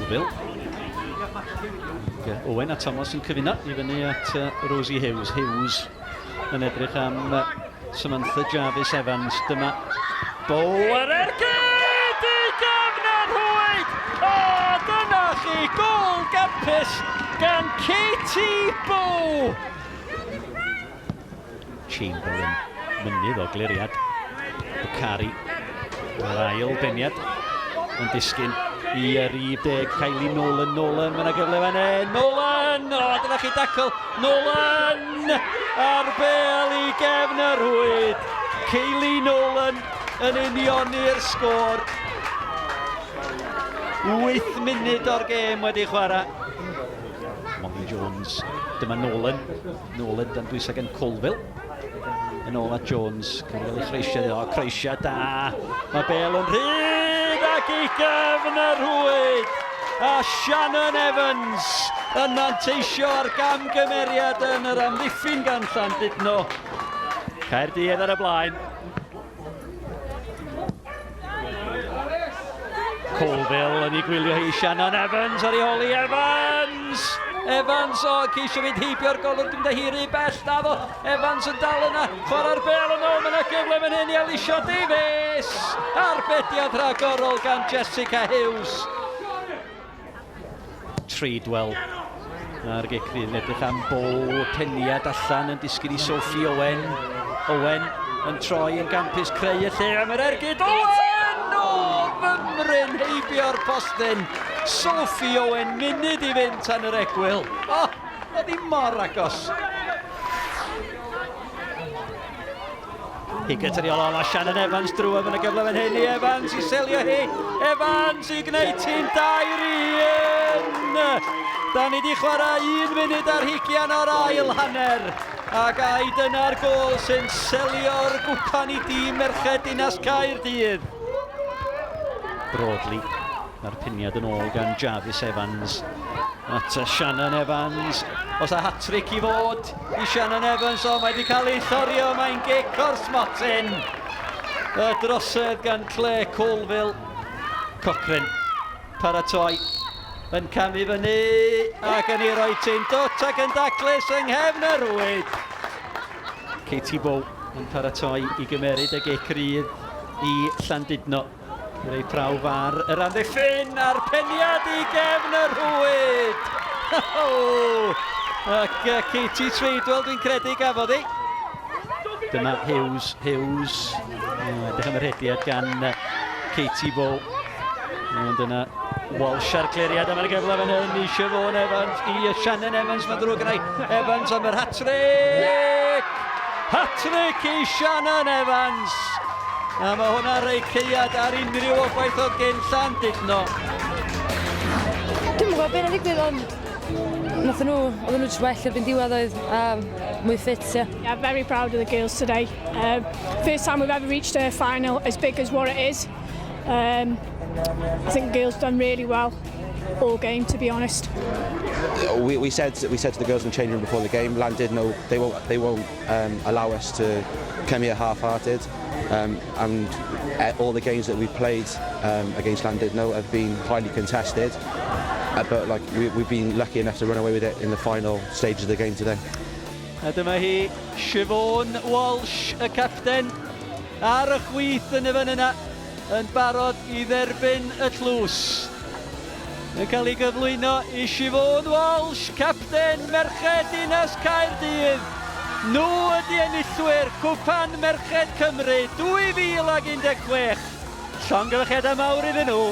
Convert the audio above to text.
Colville. Owen a Thomas yn cyfuno i fyny at Rosie Hughes. Hughes yn edrych am Samantha Jarvis Evans. Dyma Bow ar ergyd i gefn Hwyd! O, dyna chi gol gampus gan Katie Bow! Chamberlain, mynydd o gliriad. Bucari, yr ail beniad, yn disgyn i rif deg, Kylie Nolan. Mae'n gyfle fan Nolan! O, dyna chi dacl. Nolan! Ar bel i gefn yr Hwyd. Kylie Nolan yn union i'r sgôr. 8 munud o'r gêm wedi chwarae. Molly Jones, dyma Nolan. Nolan dan bwysig yn Colville. Yn ôl at Jones, cael ei croesia da. Mae bel yn rhyd ac i gefn yr Hwyd. A Shannon Evans yn manteisio ar gamgymeriad yn yr amddiffyn gan Llandudno. Caerdydd ar y blaen. Colville yn ei gwylio hi, Shannon Evans ar ei holi Evans! Evans o ceisio fynd heibio'r golwg, dim dahiri bell na fo. Evans yn dal yna, chwarae'r bel yn ôl, mae'n gyfle fan hyn i Alicia Davies. Arbediad rhagorol gan Jessica Hughes. Treadwell ar gecrydd yn edrych am Bow, peniad allan yn disgyn i Sophie Owen. Owen yn troi yn gampus creu y lle am yr ergyd. Owen! O, fymryn heibio'r postyn. Sophie Owen, munud i fynd tan yr egwyl. O, oedd hi mor agos. Higgins ar ei ôl, a Shannon Evans drwaf yn y gyfle fan hyn i Evans i selio hi. Evans i gwneud hi'n 2-1. Da ni wedi chwarae 1 munud ar 20 o'r ail hanner. Ac ai dyna'r gol sy'n selio'r gwpan i dîm merched Dinas Caerdydd. Broadly. Mae'r piniad yn ôl gan Jarvis Evans at Shannon Evans. Os a hat-trick i fod i Shannon Evans, o mae wedi cael ei thorio, mae'n gic o'r smotyn. Y drosedd gan Clare Colville. Cochran, paratoi, yn camu fyny ac yn ei roi tyn dwt ac yn daclus yng nghefn yr Hwyd. Katie Bow yn paratoi i gymeryd y gecrydd i Llandudno. Greu prawf ar yr amddiffyn a'r peniad i gefn yr Hwyd. Ac Katie Treadwell dwi'n credu gafodd hi. Dyma Hughes. Edrych am yr hediad gan Katie Bow. Dyna Walsh ar gliriad am yr gyfle fan hyn i Siobhan Evans, i Shannon Evans, mae'n drwg yna Evans am yr hat-trick! Hat-trick i Shannon Evans! A mae hwnna rei ceiad ar unrhyw obaith o gen Llandudno. Dwi'n gwybod beth yn ddigwydd, ond oedden nhw jyst well erbyn diwedd oedd a mwy ffit, yeah. Yeah, very proud of the girls today. First time we've ever reached a final as big as what it is. I think the girls done really well all game, to be honest. We said to the girls in the changing room before the game, Llandudno, they won't allow us to come here half-hearted. And all the games that we've played against Llandudno have been highly contested, but like we've been lucky enough to run away with it in the final stages of the game today. A dyma hi, Siobhan Walsh, y capten, ar y chwith yn y fan yna, yn barod i dderbyn y tlws. Yn cael ei gyflwyno i Siobhan Walsh, capten merched Dinas Caerdydd. Nhw ydi enillwyr Cwpan Merched Cymru 2016. Llongyfarchiadau mawr iddyn nhw.